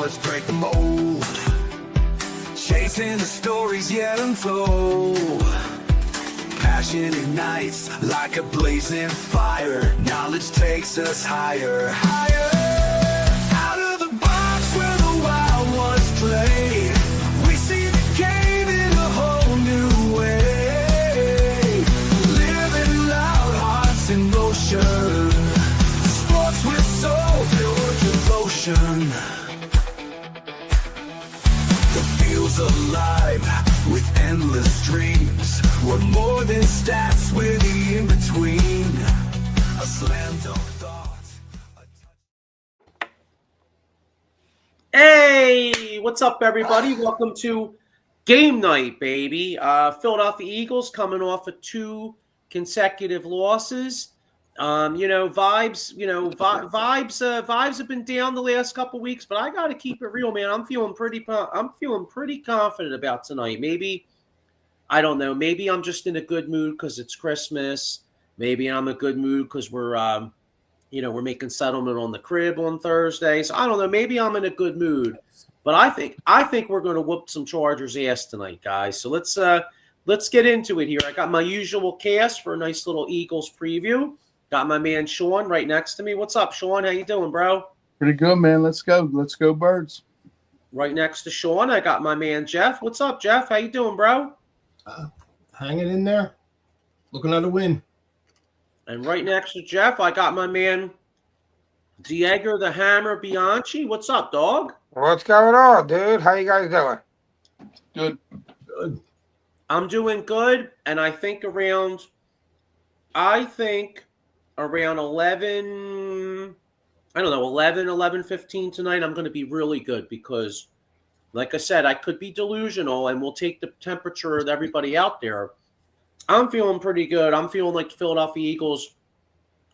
let's break the mold. Chasing the stories yet untold. Passion ignites like a blazing fire. Knowledge takes us higher, higher. Out of the box where the wild ones play. We see the game in a whole new way. Living loud, hearts in motion. Sports with soul, pure devotion. The field's alive with endless dreams. We're more than stats, we're the in-between. A slam dunk thought. Hey, what's up, everybody? Welcome to game night, baby. Philadelphia Eagles coming off of 2 consecutive losses. Vibes have been down the last couple weeks, but I got to keep it real, man. I'm feeling pretty confident about tonight. Maybe, I don't know. Maybe I'm just in a good mood because it's Christmas. Maybe I'm in a good mood because we're making settlement on the crib on Thursday. So I don't know. Maybe I'm in a good mood, but I think we're going to whoop some Chargers ass tonight, guys. So let's get into it here. I got my usual cast for a nice little Eagles preview. Got my man Sean right next to me. What's up, Sean? How you doing, bro? Pretty good, man. Let's go. Let's go, Birds. Right next to Sean, I got my man Jeff. What's up, Jeff? How you doing, bro? Hanging in there. Looking at a win. And right next to Jeff, I got my man Diego the Hammer Bianchi. What's up, dog? What's going on, dude? How you guys doing? Good. Good. I'm doing good, and I think around 11, 11:15 tonight, I'm going to be really good because, like I said, I could be delusional, and we'll take the temperature of everybody out there. I'm feeling pretty good. I'm feeling like the Philadelphia Eagles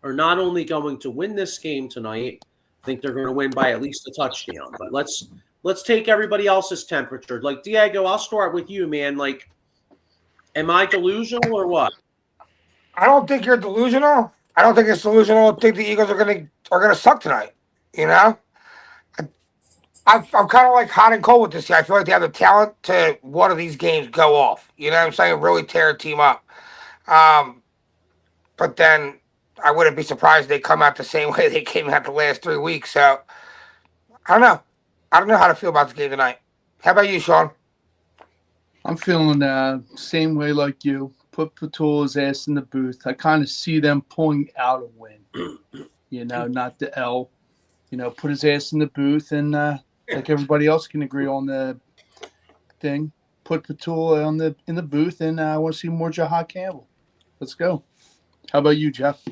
are not only going to win this game tonight, I think they're going to win by at least a touchdown. But let's take everybody else's temperature. Like, Diego, I'll start with you, man. Like, am I delusional or what? I don't think you're delusional. I don't think it's delusional. I think the Eagles are gonna suck tonight. You know, I'm kind of like hot and cold with this guy. I feel like they have the talent to one of these games go off. You know what I'm saying? Really tear a team up. But then I wouldn't be surprised if they come out the same way they came out the last 3 weeks. So I don't know. I don't know how to feel about the game tonight. How about you, Sean? I'm feeling same way like you. Put Patula's ass in the booth. I kind of see them pulling out a win. Not the L. Put his ass in the booth and like everybody else can agree on the thing. Put Patula in the booth, and I want to see more Jahad Campbell. Let's go. How about you, Jeff?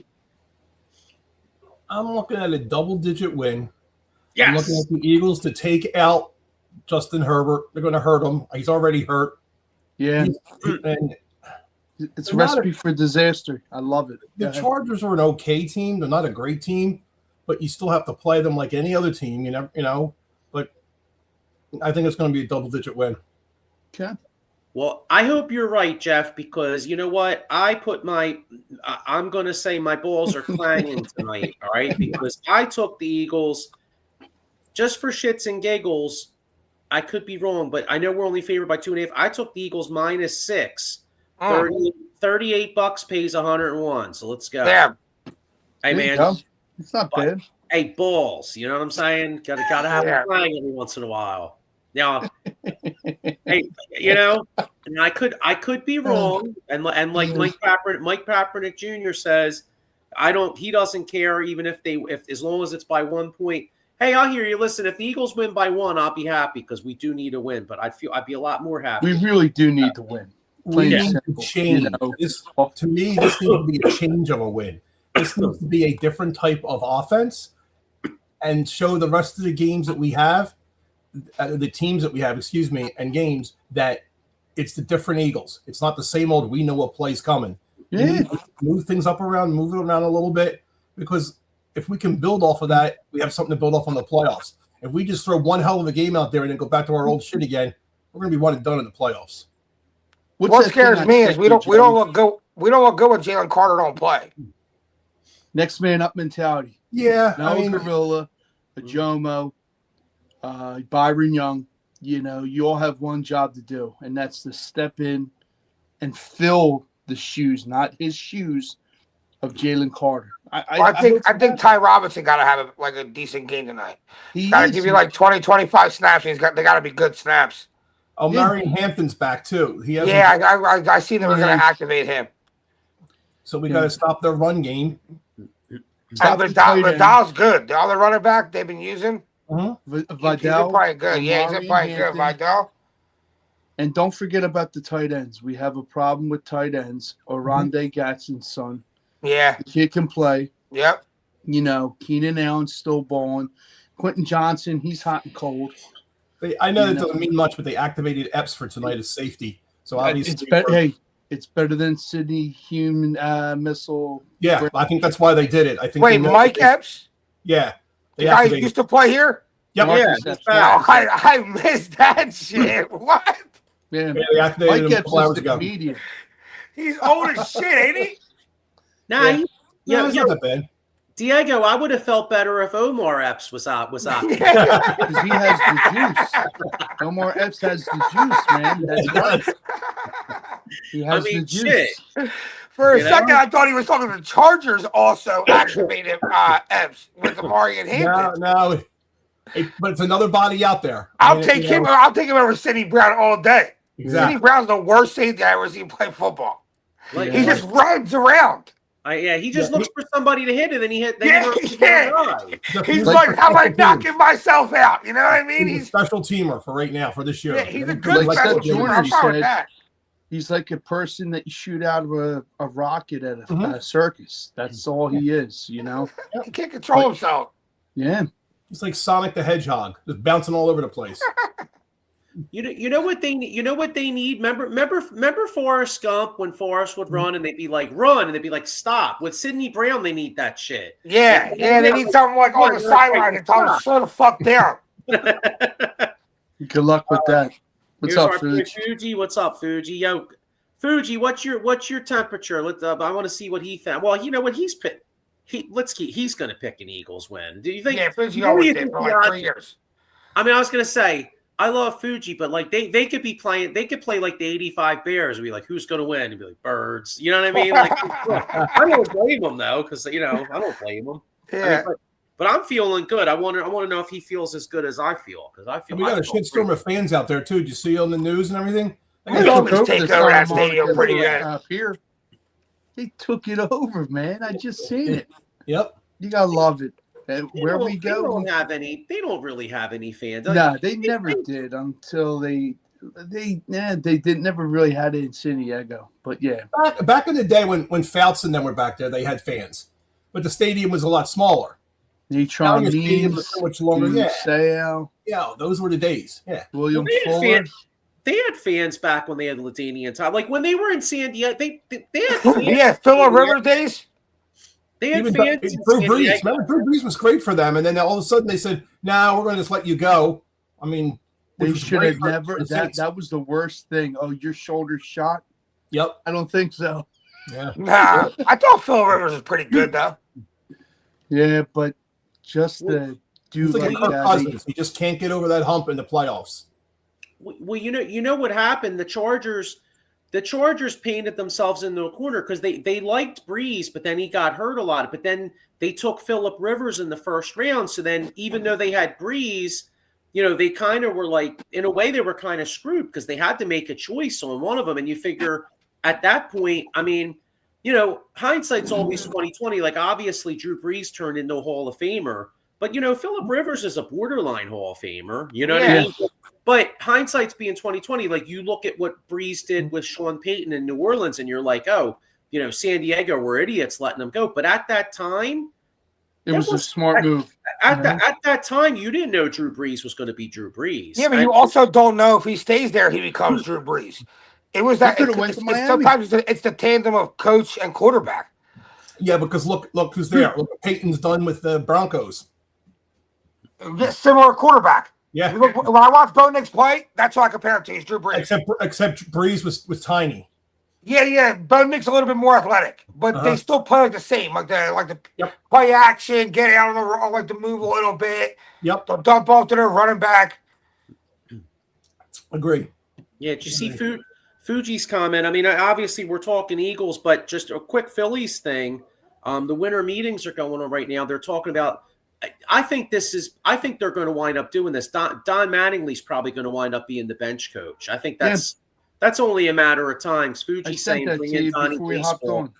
I'm looking at a double-digit win. Yes. I'm looking at the Eagles to take out Justin Herbert. They're going to hurt him. He's already hurt. Yeah. And it's a recipe for disaster. I love it. the Chargers are an okay team. They're not a great team, but you still have to play them like any other team. But I think it's going to be a double-digit win. Okay. Well, I hope you're right, Jeff, because you know what? I'm going to say my balls are clanging tonight, all right? Because I took the Eagles just for shits and giggles. I could be wrong, but I know we're only favored by 2.5. I took the Eagles -6. 38 bucks pays 101. So let's go. Yeah. Hey, man. It's not bad. Hey, balls. You know what I'm saying? Gotta have a flag every once in a while. Now, hey, and I could be wrong. And like Mike Kaepernick Jr. says, he doesn't care even if as long as it's by 1 point. Hey, I'll hear you. Listen, if the Eagles win by 1, I'll be happy because we do need a win. But I'd be a lot more happy. We really do need to win. We need to change. To me, this needs to be a change of a win. This needs to be a different type of offense and show the rest of the games that we have, the teams that we have, and games that it's the different Eagles. It's not the same old, we know what play's coming. Yeah. You need to move things up around, move it around a little bit, because if we can build off of that, we have something to build off on the playoffs. If we just throw one hell of a game out there and then go back to our old shit again, we're going to be one and done in the playoffs. What scares me is we don't look good. We don't look good when Jalen Carter don't play. Next man up mentality. Yeah, Gorilla, a Jomo. Byron Young. You all have one job to do, and that's to step in and fill the shoes, not his shoes, of Jalen Carter. I think Ty Robinson got to have a decent game tonight. Got to give you like 20, 25 snaps. They got to be good snaps. Oh, Marion Hampton's back too. I see them. We're going to activate him. So we got to stop their run game. Vidal's good. The other running back they've been using. Vidal, he's been playing good. Yeah, he's been playing good. Vidal. And don't forget about the tight ends. We have a problem with tight ends. Oronde Gadsden's son. Yeah. The kid can play. Yep. Keenan Allen's still balling. Quentin Johnson, he's hot and cold. I know that doesn't mean much, but they activated Epps for tonight as safety. So obviously, it's better than Sidney Hume missile. Yeah, I think that's why they did it. I think. Wait, Mike Epps? Yeah, the guy used to play here. Yep. I missed that shit. What? Yeah, they activated him a couple hours ago. Comedian. He's old as shit, ain't he? Nah, it's not that bad. Diego, I would have felt better if Omar Epps was out. Because he has the juice. Omar Epps has the juice, man. That's right. He has the juice. Shit. For a second, I thought he was talking to the Chargers also activated Epps with the Marion Hampton. No. But it's another body out there. I'll take him over Sidney Brown all day. Exactly. Sidney Brown's the worst safety I ever seen play football. He just runs around. He just looks for somebody to hit, and then he hit. He's like, how am I knocking myself out? You know what I mean? He's a special teamer for right now, for this year. Yeah, he's a good special teamer. He's like a person that you shoot out of a rocket at a circus. That's all he is, He can't control himself. Yeah. He's like Sonic the Hedgehog, just bouncing all over the place. You know what they need? Remember Forrest Gump, when Forrest would run and they'd be like, run, and they'd be like, stop. With Sidney Brown, they need that shit. Yeah, they need something like on the sideline and tell them slow the fuck down. Good luck with that. What's up, Fuji? What's up, Fuji? Yo, Fuji, what's your temperature? I want to see what he found. Well, you know what he's picked. He's going to pick an Eagles win. Do you think? Yeah, Fuji always did for like 3 years. I mean, I was going to say, I love Fuji, but like they could be playing. They could play like the '85 Bears and be like, "Who's going to win?" And be like, "Birds." You know what I mean? Like, I don't blame them though, because I don't blame them. Yeah. But I'm feeling good. I want to know if he feels as good as I feel, because I feel. We got a shitstorm of fans out there too. Did you see on the news and everything? They always take over that stadium pretty good. Up here, they took it over, man. I just seen it. Yep. You gotta love it. Where we go, they don't really have any fans. No, they never did until they never really had it in San Diego. But yeah, back in the day when Fouts and them were back there, they had fans, but the stadium was a lot smaller. Neutron was so much longer. Yeah, those were the days. Yeah, William Fuller. They had fans back when they had Ladanian time. Like when they were in San Diego, they had fans. Yeah, Phillip Rivers days. They had fans. Drew Brees. Remember, Drew Brees was great for them, and then all of a sudden they said, "No, we're going to just let you go." I mean, they should have never. That was the worst thing. Oh, your shoulder's shot. Yep. I don't think so. Yeah. Nah, I thought Phil Rivers was pretty good though. Yeah, but just the dude like that. Cousins. He just can't get over that hump in the playoffs. Well, you know what happened? The Chargers painted themselves into a corner because they liked Breeze, but then he got hurt a lot. But then they took Phillip Rivers in the first round. So then even though they had Breeze, they kind of were like, in a way, they were kind of screwed because they had to make a choice on one of them. And you figure at that point, I mean, hindsight's always 20/20. Like obviously Drew Brees turned into a Hall of Famer, but Phillip Rivers is a borderline Hall of Famer. You know what I mean? But hindsight's being 20/20. Like you look at what Brees did with Sean Payton in New Orleans, and you're like, oh, San Diego were idiots letting them go. But at that time, it was a smart move. At that time, you didn't know Drew Brees was going to be Drew Brees. Yeah, but you also don't know if he stays there, he becomes Drew Brees. It was that. Sometimes it's the tandem of coach and quarterback. Yeah, because look who's there. Look what Peyton's done with the Broncos. Similar quarterback. Yeah. When I watch Bo Nix play, that's what I compare him to. He's Drew Brees. Except Brees was tiny. Yeah. Bo Nick's a little bit more athletic, but they still play like the same, like the Yep. play action, get out on like the move a little bit. Yep. They'll dump off to their running back. Agree. Yeah, did you see Fuji's comment? I mean, obviously we're talking Eagles, but just a quick Phillies thing. The winter meetings are going on right now. They're talking about. I think they're going to wind up doing this. Don Mattingly's probably going to wind up being the bench coach. I think that's only a matter of time. Fuji's saying bring in Donnie Baseball.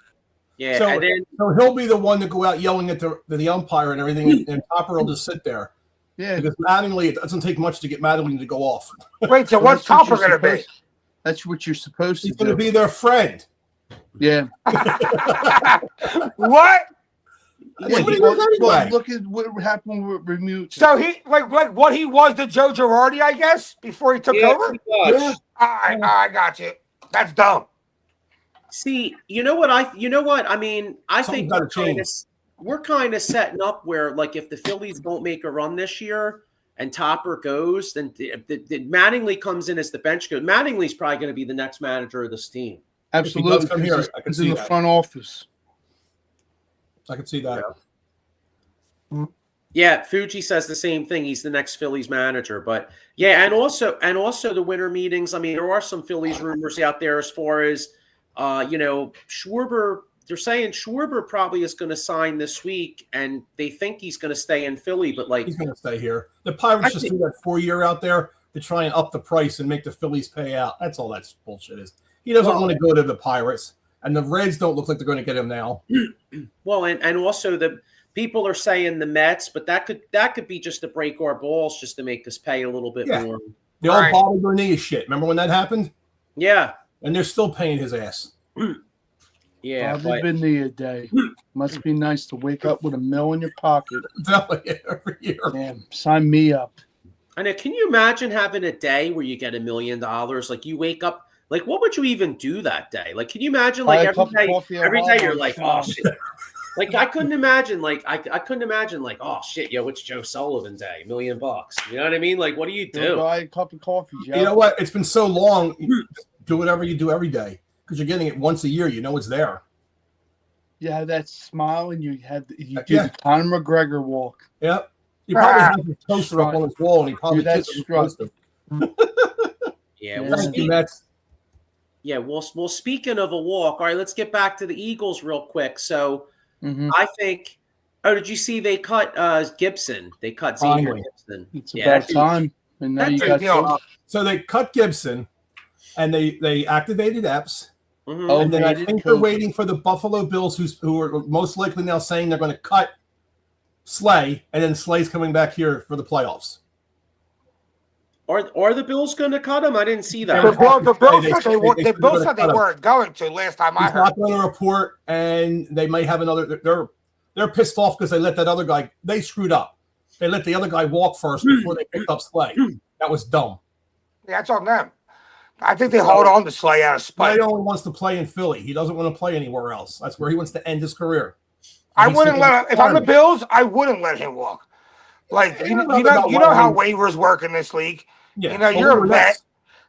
Yeah, so, and then so he'll be the one to go out yelling at the umpire and everything, and Topper will just sit there. Yeah, because Mattingly, it doesn't take much to get Mattingly to go off. Wait, so what's Topper going to be? That's what you're supposed to do. He's going to be their friend. Yeah. What? Well, look at what happened with Remuto. So he like what he was to Joe Girardi, I guess, before he took over. Yeah. I got you. That's dumb. See, you know what? I mean, I think Something's we're kind of setting up where, like, if the Phillies don't make a run this year and Topper goes, then Mattingly comes in as the bench coach. Mattingly's probably going to be the next manager of this team. Absolutely, come here, I can he's see in the that. front office. I can see that. Yeah, Fuji says the same thing. He's the next Phillies manager. But yeah, and also the winter meetings. I mean, there are some Phillies rumors out there as far as Schwarber. They're saying Schwarber probably is going to sign this week, and they think he's going to stay in Philly. But like, He's going to stay here. The Pirates just do that 4-year out there to try and up the price and make the Phillies pay out. That's all that bullshit is. He doesn't want to go to the Pirates, and the Reds don't look like they're going to get him now. Well, and also the people are saying the Mets, but that could be just to break our balls, just to make us pay a little bit more. The old Bobby Bernini shit. Remember when that happened? Yeah, and they're still paying his ass. Yeah, Bobby Bonilla day. Must be nice to wake up with $1 million in your pocket. Every year. Damn, sign me up. I know. Can you imagine having a day where you get $1 million? Like you wake up, like what would you even do that day? Like, can you imagine like every day you're like, oh shit. Like I couldn't imagine like oh shit, yo, it's Joe Sullivan day, $1 million. You know what I mean? Like, what do you do? Buy a cup of coffee, Joe. You know what? It's been so long. Do whatever you do every day because you're getting it once a year. You know it's there. You have that smile, and you do the Conor McGregor walk. Yep. You probably have his poster up on his wall, and he probably kisses the poster. Yeah. Well, speaking of a walk, all right, let's get back to the Eagles real quick. So I think, did you see they cut Gibson? They cut Xavier Gibson. It's about time. And now you got so they cut Gibson, and they activated Epps. Mm-hmm. And then I think they're waiting for the Buffalo Bills, who are most likely now saying they're going to cut Slay, and then Slay's coming back here for the playoffs. Are the Bills going to cut him? I didn't see that. The Bills said they weren't going to last time I heard. He's not going to report, and they might have another. They're pissed off because they let that other guy. They screwed up. They let the other guy walk first before they picked up Slay. That was dumb. Yeah, that's on them. I think they hold on to Slay out of spite. Slay only wants to play in Philly. He doesn't want to play anywhere else. That's where he wants to end his career. I wouldn't let him. If I'm the Bills, I wouldn't let him walk. Like you know how waivers work in this league. Yeah. You know, you're a vet.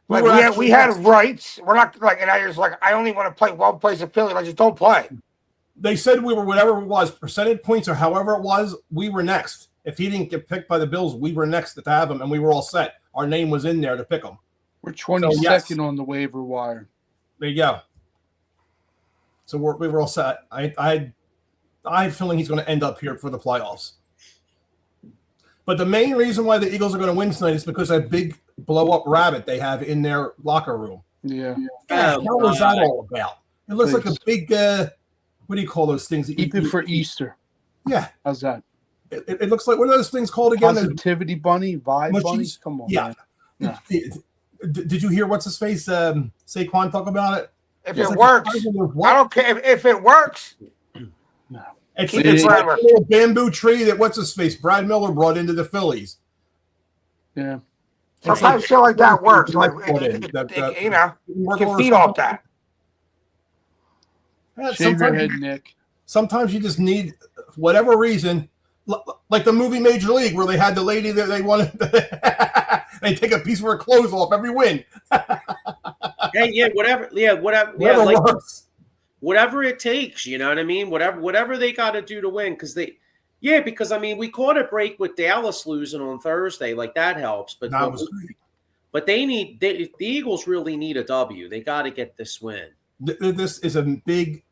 Like we had rights. We're not like, and I was like, I only want to play one place in Philly. I just don't play. They said we were whatever it was, percentage points or however it was. We were next. If he didn't get picked by the Bills, we were next to have him, and we were all set. Our name was in there to pick him. We're 22nd on the waiver wire. There you go. So we were all set. I have a feeling he's going to end up here for the playoffs. But the main reason why the Eagles are going to win tonight is because of that big blow-up rabbit they have in their locker room. Yeah. What was that all about? It looks like a big, what do you call those things? Keep it for Easter. Yeah. How's that? It looks like, what are those things called again? Positivity bunny, vibe Mushies? bunny? Come on, yeah. Man. Did you hear what's-his-face Saquon talk about it? If it works. I don't care. If it works. No. It's like a little bamboo tree that what's-his-face Brad Miller brought into the Phillies. Yeah. Sometimes shit like that works. Like, you know, you can feed off that. Shave your head, Nick. Sometimes you just need, for whatever reason, like the movie Major League, where they had the lady that they wanted, they take a piece of her clothes off every win. Hey, yeah, whatever. Yeah, whatever. Yeah, Whatever like works. whatever it takes. You know what I mean? Whatever they got to do to win, because because I mean, we caught a break with Dallas losing on Thursday. Like that helps, but That was great. but the Eagles really need a W. They got to get this win. This is a big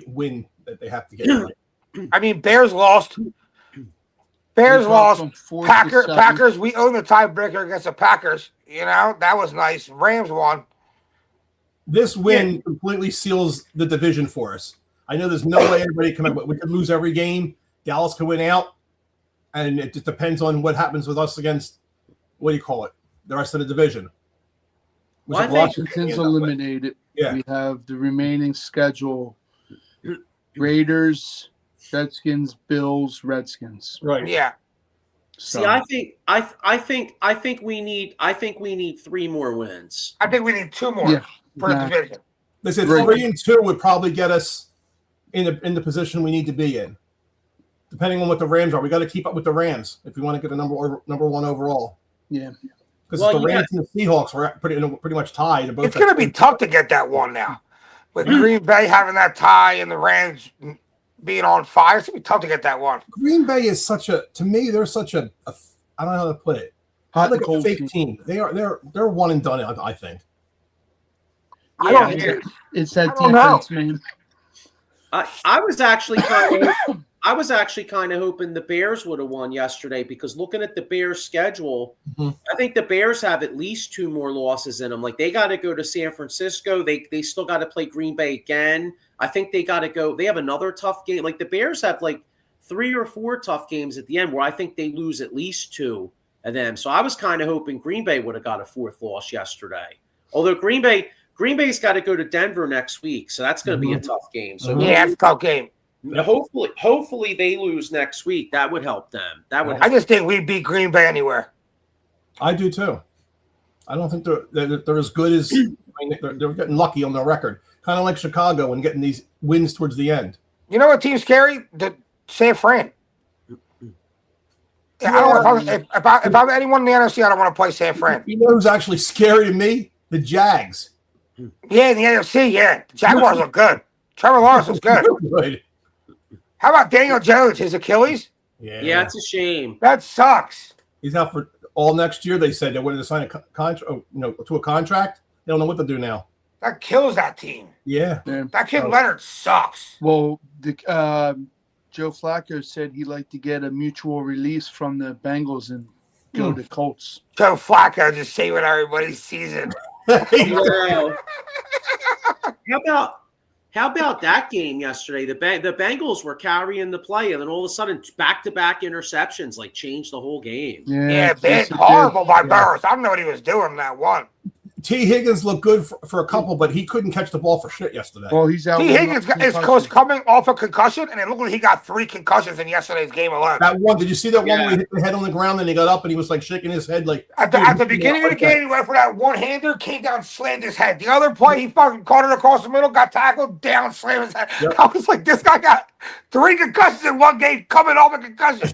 win that they have to get. I mean, Bears lost. Bears lost. Packers. We own the tiebreaker against the Packers. You know, that was nice. Rams won. This win completely seals the division for us. I know there's no way everybody can. We could lose every game. Dallas could win out, and it just depends on what happens with us against what do you call it? The rest of the division. Well, I think Washington's eliminated. Yeah. We have the remaining schedule: Raiders, Redskins, Bills, Redskins. Right. Yeah. So, See, I think we need 3 more wins. I think we need 2 more for the division. They said 3 and 2 would probably get us in the position we need to be in, depending on what the Rams are. We got to keep up with the Rams if we want to get the number 1 overall. Yeah. Because the Rams and the Seahawks were pretty much tied. It's going to be tough to get that one now. With Green Bay having that tie and the Rams being on fire, it's going to be tough to get that one. Green Bay is to me, they're such a I don't know how to put it. Hot Like and cold a fake team. They're one and done, I think. I don't care. It's that I don't know. defense, man. I was actually kind of hoping the Bears would have won yesterday, because looking at the Bears' schedule, I think the Bears have at least 2 more losses in them. Like they got to go to San Francisco. They still got to play Green Bay again. I think they got to go. They have another tough game. Like the Bears have like 3 or 4 tough games at the end where I think they lose at least 2 of them. So I was kind of hoping Green Bay would have got a 4th loss yesterday. Although Green Bay's got to go to Denver next week, so that's going to be a tough game. So Yeah, it's a tough game. hopefully they lose next week. That would help them. I just think we beat Green Bay anywhere. I do too. I don't think they're as good as they're getting lucky on their record. Kind of like Chicago and getting these wins towards the end. You know what team's scary? The San Fran. Yeah, I don't. If I'm anyone in the NFC, I don't want to play San Fran. You know who's actually scary to me? The Jags. Yeah, in the NFC, yeah. The Jaguars look good. Trevor Lawrence was good. Good. How about Daniel Jones? His Achilles? Yeah, it's a shame. That sucks. He's out for all next year. They said they wanted to sign a contract, to a contract. They don't know what to do now. That kills that team. Yeah. That kid Leonard sucks. Well, Joe Flacco said he'd like to get a mutual release from the Bengals and go to Colts. Joe Flacco just saving everybody's season. Wow. How about that game yesterday? The Bengals were carrying the play, and then all of a sudden, back-to-back interceptions changed the whole game. Yeah, big horrible by Burris. I don't know what he was doing in that one. T. Higgins looked good for a couple, but he couldn't catch the ball for shit yesterday. Well, he's out. T. Higgins is coming off a concussion, and it looked like he got 3 concussions in yesterday's game alone. That one, did you see that one where he hit the head on the ground and he got up and he was shaking his head at the beginning of the game, he went for that one-hander, came down, slammed his head. The other play, he fucking caught it across the middle, got tackled, down, slammed his head. Yep. I was like, this guy got 3 concussions in one game, coming off a concussion.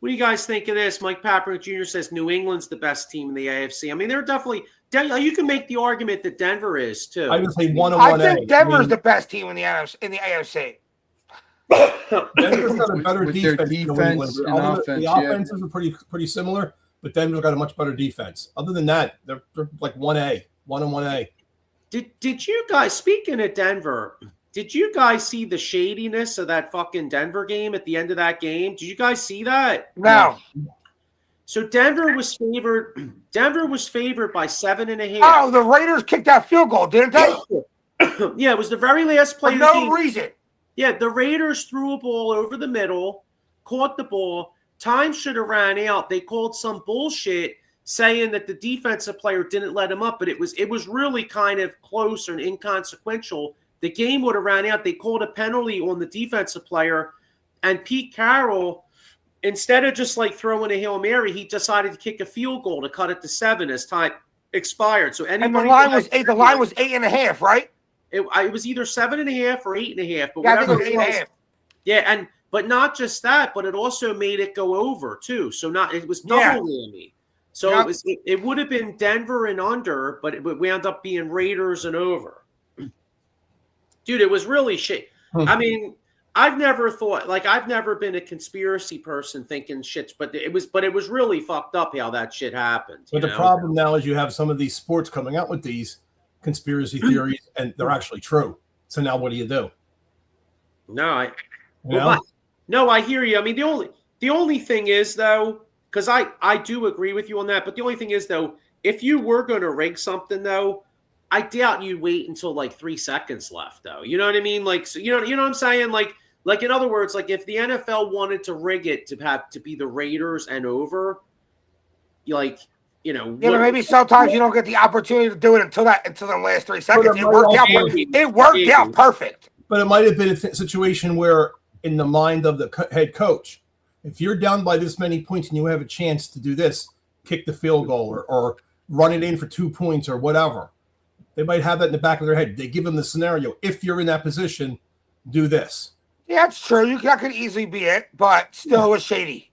What do you guys think of this? Mike Paprick Jr. says New England's the best team in the AFC. I mean, they're definitely – you can make the argument that Denver is, too. I would say 1-1. I think Denver's the best team in the AFC. Denver's got a better defense. Their defense and offense, the offenses are pretty similar, but Denver's got a much better defense. Other than that, they're like 1A, 1 and 1A. Did you guys – speaking of Denver – did you guys see the shadiness of that fucking Denver game at the end of that game? Did you guys see that? No. So Denver was favored by 7.5. Oh, the Raiders kicked that field goal, didn't they? Yeah, it was the very last play. For no reason. Yeah, the Raiders threw a ball over the middle, caught the ball. Time should have ran out. They called some bullshit saying that the defensive player didn't let him up, but it was really kind of close and inconsequential. The game would have ran out. They called a penalty on the defensive player, and Pete Carroll, instead of just throwing a Hail Mary, he decided to kick a field goal to cut it to 7 as time expired. So and the line was 8.5, right? It was either 7.5 or 8.5, but yeah, whatever I think it was 8.5. Yeah, but not just that, but it also made it go over too. So it was double whammy. So Yep. it would have been Denver and under, but it wound up being Raiders and over. Dude, it was really shit. I mean, I've never been a conspiracy person thinking shit, but it was really fucked up how that shit happened. But the problem now is you have some of these sports coming out with these conspiracy theories, and they're actually true. So now what do you do? No, I hear you. I mean, the only thing is though, because I do agree with you on that, but the only thing is though, if you were going to rig something though, I doubt you wait until like 3 seconds left though. You know what I mean? Like, so, you know what I'm saying? Like in other words, like if the NFL wanted to rig it to be the Raiders and over, like, you know, Yeah, but maybe sometimes you don't get the opportunity to do it until the last 3 seconds. It worked out perfect. But it might have been a situation where, in the mind of the head coach, if you're down by this many points and you have a chance to do this, kick the field goal or run it in for 2 points or whatever, they might have that in the back of their head. They give them the scenario. If you're in that position, do this. Yeah, it's true. That could easily be it, but still it was shady.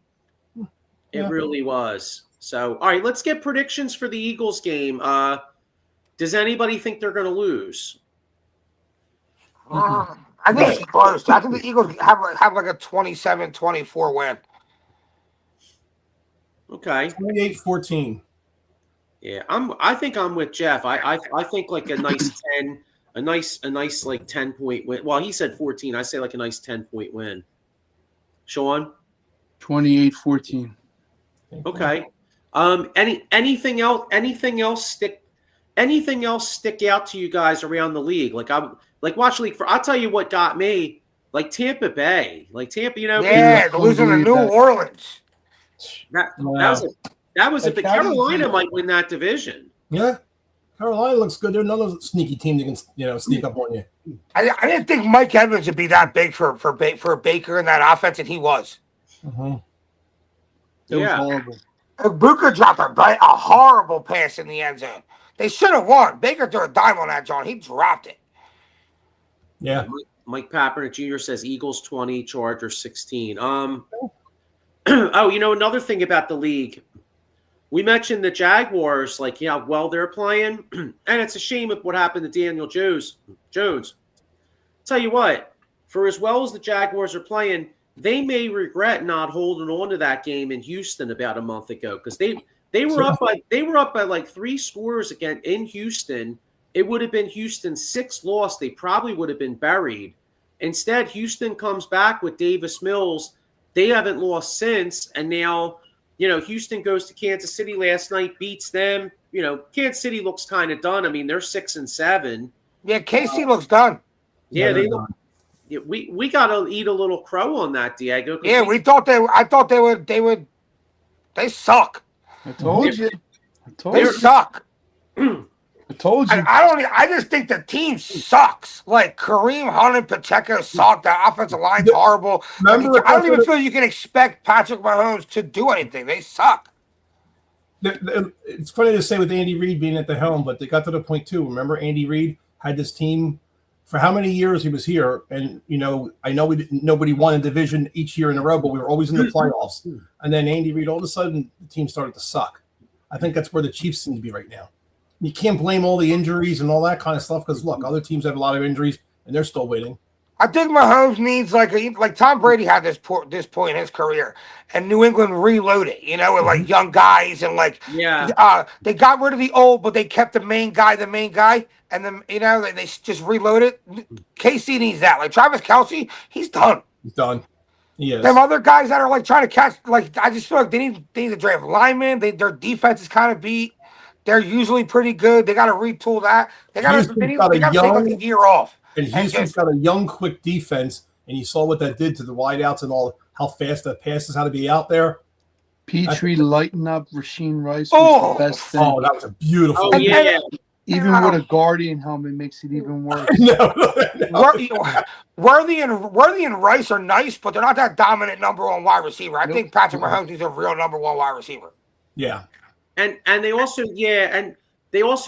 It really was. So, all right, let's get predictions for the Eagles game. Does anybody think they're going to lose? I think it's close. I think the Eagles have like a 27-24 win. Okay. 28-14. Yeah, I think I'm with Jeff. I think like a nice 10, a nice like 10-point win. Well, he said 14. I say like a nice 10-point win. Sean? 28-14. Okay. Anything else stick out to you guys around the league? Like watch league for. I'll tell you what got me. Like Tampa Bay, you know. Yeah, losing to New Orleans. That was a big. Carolina might win that division. Yeah, Carolina looks good. They're another sneaky team that can sneak up on you. I didn't think Mike Evans would be that big for Baker in that offense, and he was. It was horrible. Booker dropped a horrible pass in the end zone. They should have won. Baker threw a dime on that, John. He dropped it. Yeah. Mike Pappernick Jr. says Eagles 20, Chargers 16. Oh, another thing about the league. We mentioned the Jaguars, well they're playing, and it's a shame with what happened to Daniel Jones. Tell you what, for as well as the Jaguars are playing, they may regret not holding on to that game in Houston about a month ago because they were up by like 3 scores again in Houston. It would have been Houston's 6th loss. They probably would have been buried. Instead, Houston comes back with Davis Mills. They haven't lost since, and now Houston goes to Kansas City last night, beats them. Kansas City looks kind of done. I mean, they're 6-7. Yeah, KC looks done. Yeah, they look. We got to eat a little crow on that, Diego. Yeah, I thought they would. They suck. I told you. They suck. I told you. I just think the team sucks. Like Kareem Hunt and Pacheco suck. The offensive line's horrible. I don't even feel you can expect Patrick Mahomes to do anything. They suck. It's funny to say with Andy Reid being at the helm, but they got to the point too. Remember, Andy Reid had this team for how many years he was here, and I know nobody won a division each year in a row, but we were always in the playoffs. And then Andy Reid, all of a sudden, the team started to suck. I think that's where the Chiefs seem to be right now. You can't blame all the injuries and all that kind of stuff because look, other teams have a lot of injuries and they're still winning. I think Mahomes needs like Tom Brady had this point in his career, and New England reloaded, with like young guys and they got rid of the old, but they kept the main guy, and then they just reloaded. KC needs that. Like Travis Kelce, he's done. He's done. He is. Them other guys that are like trying to catch, I just feel like they need to draft linemen. Their defense is kind of beat. They're usually pretty good. They got to retool that. They got to take like a year off. And Houston's got a young, quick defense, and you saw what that did to the wideouts and all how fast that passes, how to be out there. Petrie lighting up Rasheed Rice was the best thing. Oh, that was a beautiful. Oh, yeah. Even with a Guardian helmet makes it even worse. No. Worthy and Rice are nice, but they're not that dominant number 1 wide receiver. I think Patrick Mahomes is a real number 1 wide receiver. Yeah. And they also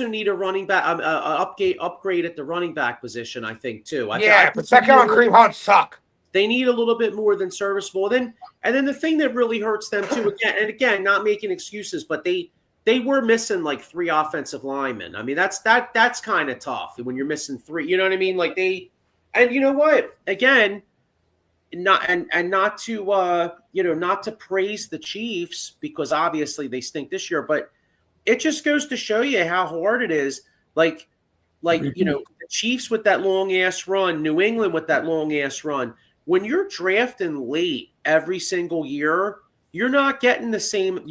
need a running back, upgrade at the running back position. I think too. Pacheco and Kareem Hunt suck. They need a little bit more than serviceable. And then the thing that really hurts them too, again, not making excuses, but they they were missing like 3 offensive linemen. I mean, that's kind of tough when you're missing 3. You know what I mean? Like and you know what? Again, not to not to praise the Chiefs because obviously they stink this year, but it just goes to show you how hard it is. Like the Chiefs with that long ass run, New England with that long ass run. When you're drafting late every single year, you're not getting the same.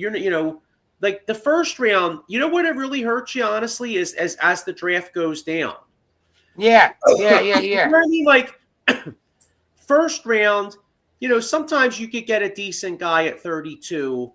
Like the first round. You know what it really hurts you honestly is as the draft goes down. Yeah. You know what I mean? Like first round, sometimes you could get a decent guy at 32.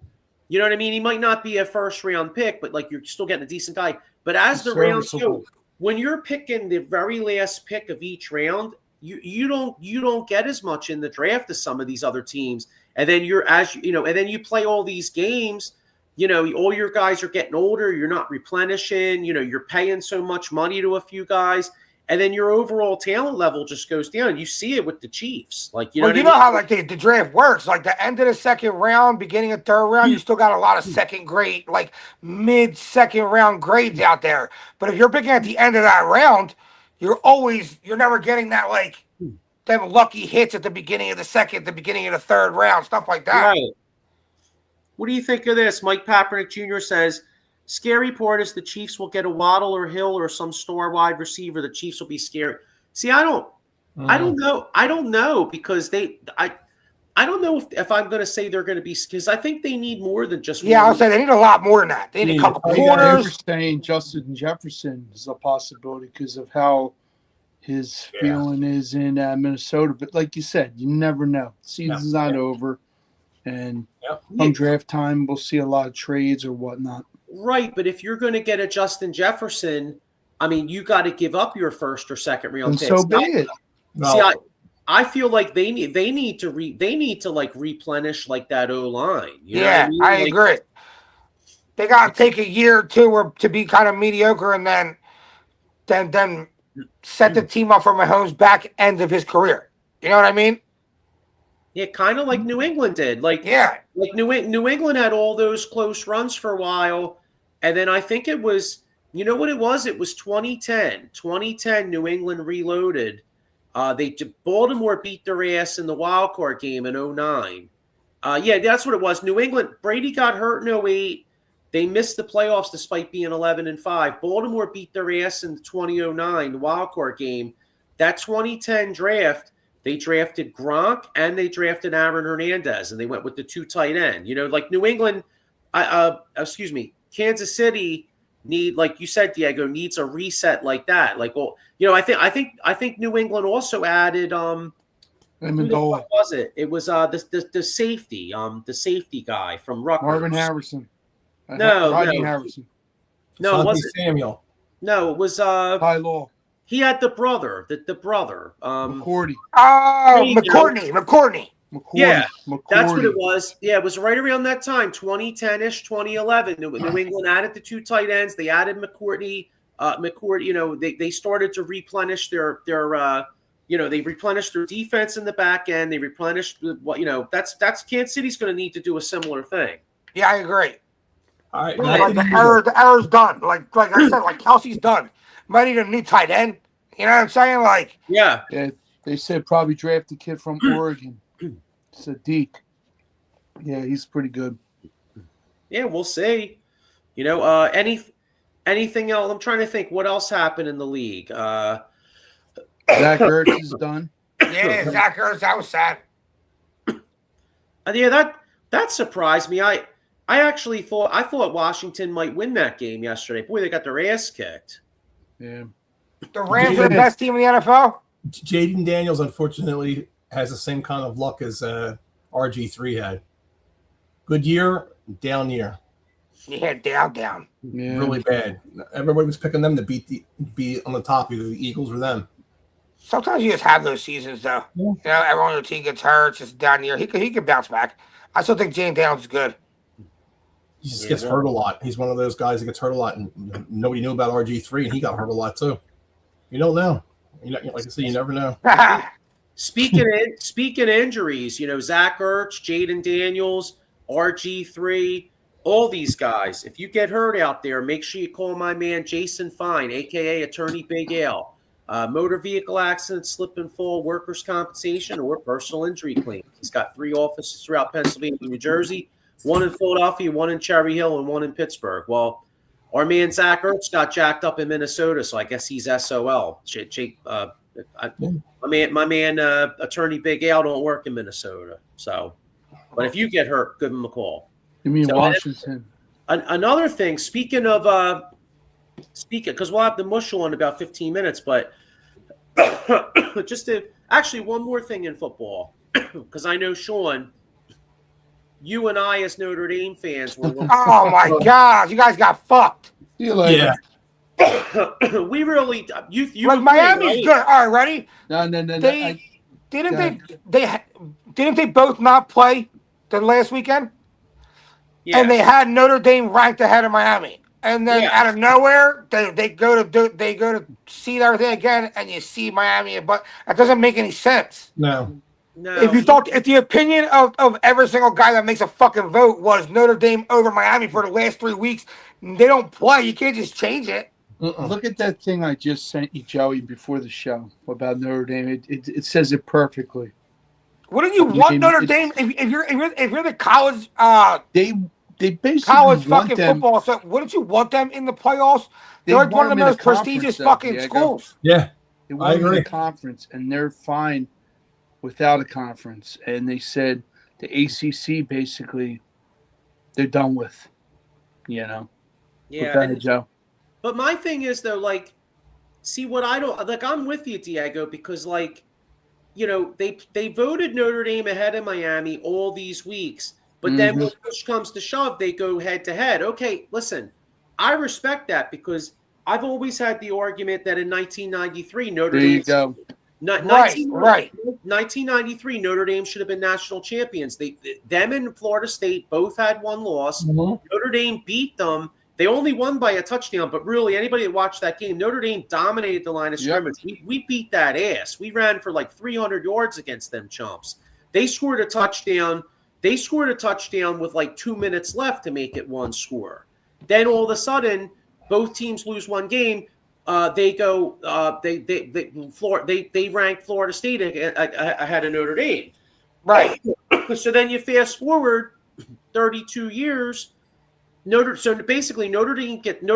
You know what I mean? He might not be a first round pick, but like you're still getting a decent guy. But as the rounds go, when you're picking the very last pick of each round, you don't get as much in the draft as some of these other teams. And then and then you play all these games. All your guys are getting older. You're not replenishing. You're paying so much money to a few guys. And then your overall talent level just goes down. You see it with the Chiefs. Like, know how like the draft works. Like the end of the second round, beginning of third round, you still got a lot of second grade, like mid-second round grades out there. But if you're picking at the end of that round, you're never getting that like them lucky hits at the beginning of the second, the beginning of the third round, stuff like that. Right. What do you think of this? Mike Kaepernick Jr. says, scary part is the Chiefs will get a Waddle or Hill or some star wide receiver. The Chiefs will be scary. See, I don't know. I don't know because I don't know if I'm going to say they're going to be because I think they need more than just. Yeah, I'll say they need a lot more than that. They need a couple corners. They were saying Justin Jefferson is a possibility because of how his feeling is in Minnesota. But like you said, you never know. Season's not over. And come draft time, we'll see a lot of trades or whatnot. Right, but if you're going to get a Justin Jefferson, I mean, you got to give up your first or second round pick. So be it. See, I feel like they need to like replenish like that O line. I agree. They got to take a year or two to be kind of mediocre, and then set the team up for Mahomes' back end of his career. You know what I mean? Yeah, kind of like New England did. Like New England had all those close runs for a while, and then I think it was, you know what it was? It was 2010. 2010, New England reloaded. Baltimore beat their ass in the wild card game in 2009. That's what it was. New England, Brady got hurt in 2008. They missed the playoffs despite being 11-5. Baltimore beat their ass in 2009, the wild card game. That 2010 draft. They drafted Gronk and they drafted Aaron Hernandez, and they went with the 2 tight end. Like New England, Kansas City like you said, Diego, needs a reset like that. Like, I think New England also added who was it? It was the safety guy from Rutgers. Marvin Harrison. Rodney Harrison. No, it wasn't Samuel. No, it was Ty Law. He had the brother, the brother. McCourty. Oh, McCourtney. Yeah, that's what it was. Yeah, it was right around that time, 2010-ish, 2011. New England added the 2 tight ends. They added McCourty. They started to replenish their they replenished their defense in the back end. They replenished that's Kansas City's going to need to do a similar thing. Yeah, I agree. All right, the error's done. Like I said, like Kelsey's done. Might need a new tight end. You know what I'm saying? Like, yeah, they said probably draft the kid from Oregon, Sadiq. Yeah, he's pretty good. Yeah, we'll see. Anything else? I'm trying to think what else happened in the league. Zach Ertz is done. Yeah, Zach Ertz. That was sad. Yeah, that surprised me. I actually thought Washington might win that game yesterday. Boy, they got their ass kicked. Yeah. The Rams are the best team in the NFL. Jaden Daniels, unfortunately, has the same kind of luck as RG3 had. Good year, down year. Yeah, down. Yeah. Really bad. Everybody was picking them to be on the top, either the Eagles or them. Sometimes you just have those seasons, though. Yeah. Everyone on your team gets hurt, it's just down year. He can bounce back. I still think Jaden Daniels is good. He just gets hurt a lot. He's one of those guys that gets hurt a lot, and nobody knew about RG3, and he got hurt a lot too. You don't know. Like I said, you never know. Speaking of injuries, Zach Ertz, Jaden Daniels, RG3, all these guys, if you get hurt out there, make sure you call my man Jason Fine, a.k.a. Attorney Big Al. Motor vehicle accident, slip and fall, workers' compensation, or personal injury claims. He's got 3 offices throughout Pennsylvania and New Jersey, 1 in Philadelphia, 1 in Cherry Hill, and 1 in Pittsburgh. Well, our man Zach Ertz got jacked up in Minnesota, so I guess he's SOL. My man, Attorney Big Al don't work in Minnesota. So, but if you get hurt, give him a call. You mean So, Washington? Another thing, speaking, because we'll have the mush on in about 15 minutes, but actually one more thing in football, because I know, Sean, you and I as Notre Dame fans were. Oh my God, you guys got fucked. See you later. Yeah. We really you Like Miami's right? good. All right, ready? No. Didn't they both not play the last weekend? Yeah. And they had Notre Dame ranked ahead of Miami. And then out of nowhere, they go to see everything again, and you see Miami. But that doesn't make any sense. No. If the opinion of every single guy that makes a fucking vote was Notre Dame over Miami for the last 3 weeks, they don't play. You can't just change it. Look at that thing I just sent you, Joey, before the show about Notre Dame. It says it perfectly. Wouldn't you want Notre Dame if you're the college They basically college want fucking them, football? So wouldn't you want them in the playoffs? They They're like one want of them the in a most prestigious conference, fucking Diego. schools. Yeah. They want them in agree. a conference, and they're fine without a conference. And they said the ACC basically they're done with. Yeah. Go ahead, Joe. But my thing is, though, like, see what I don't like. I'm with you, Diego, because, like, they voted Notre Dame ahead of Miami all these weeks, but then when push comes to shove, they go head to head. Okay, listen, I respect that because I've always had the argument that in 1993 Notre Dame. There you go. Right. 1993 Notre Dame should have been national champions. Them and Florida State both had 1 loss. Notre Dame beat them. They only won by a touchdown, but really anybody that watched that game, Notre Dame dominated the line of scrimmage. We beat that ass. We ran for like 300 yards against them chumps. They scored a touchdown. With like 2 minutes left to make it 1 score. Then all of a sudden, both teams lose 1 game. They rank Florida State ahead of Notre Dame. Right. So then you fast forward 32 years. Notre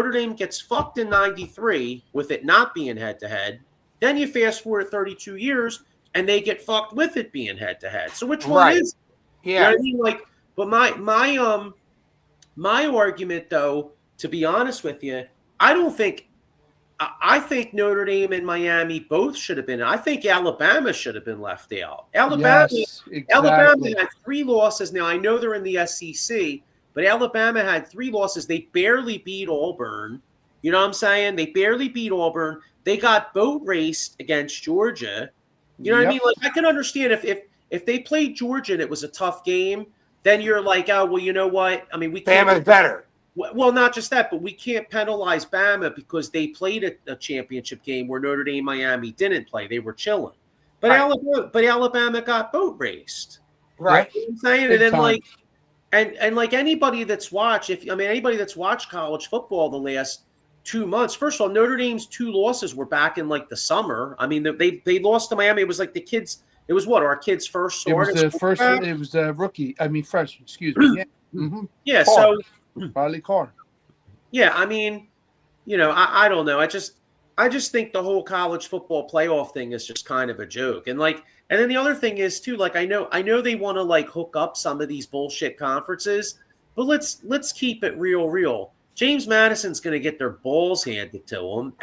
Dame gets fucked in 93 with it not being head to head. Then you fast forward 32 years and they get fucked with it being head to head. So which one is? Yeah. You know what I mean? Like, but my argument, though, to be honest with you, I think Notre Dame and Miami both should have been. I think Alabama should have been left out. Alabama had 3 losses. Now I know they're in the SEC. But Alabama had 3 losses. They barely beat Auburn. You know what I'm saying? They barely beat Auburn. They got boat raced against Georgia. You know what I mean? Like, I can understand if they played Georgia and it was a tough game, then you're like, oh, well, you know what? I mean, we can't. Bama's better. Well, not just that, but we can't penalize Bama because they played a championship game where Notre Dame, Miami didn't play. They were chilling. But Alabama got boat raced. Right. You know what I'm saying? And then, like, And like anybody that's watched, anybody that's watched college football the last 2 months, first of all, Notre Dame's 2 losses were back in like the summer. I mean, they lost to Miami. It was like our kid's first start. It was a rookie. I mean, fresh. Excuse me. Yeah. Yeah. Carr. So Riley Carr. Yeah. I mean, I don't know. I just think the whole college football playoff thing is just kind of a joke. And then the other thing is too, like, I know they want to like hook up some of these bullshit conferences, but let's keep it real. James Madison's going to get their balls handed to him.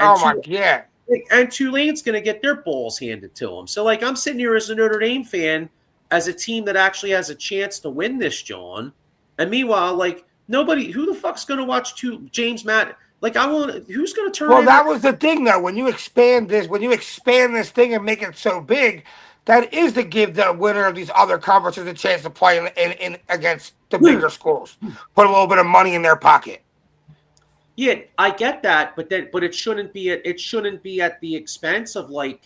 And Tulane's going to get their balls handed to them. So, like, I'm sitting here as a Notre Dame fan, as a team that actually has a chance to win this, John. And meanwhile, like, who the fuck's going to watch James Madison? Like, who's going to turn? Well, that was the thing, though. When you expand this thing and make it so big, that is to give the winner of these other conferences a chance to play in against the bigger schools. Put a little bit of money in their pocket. Yeah, I get that, but it shouldn't be at the expense of like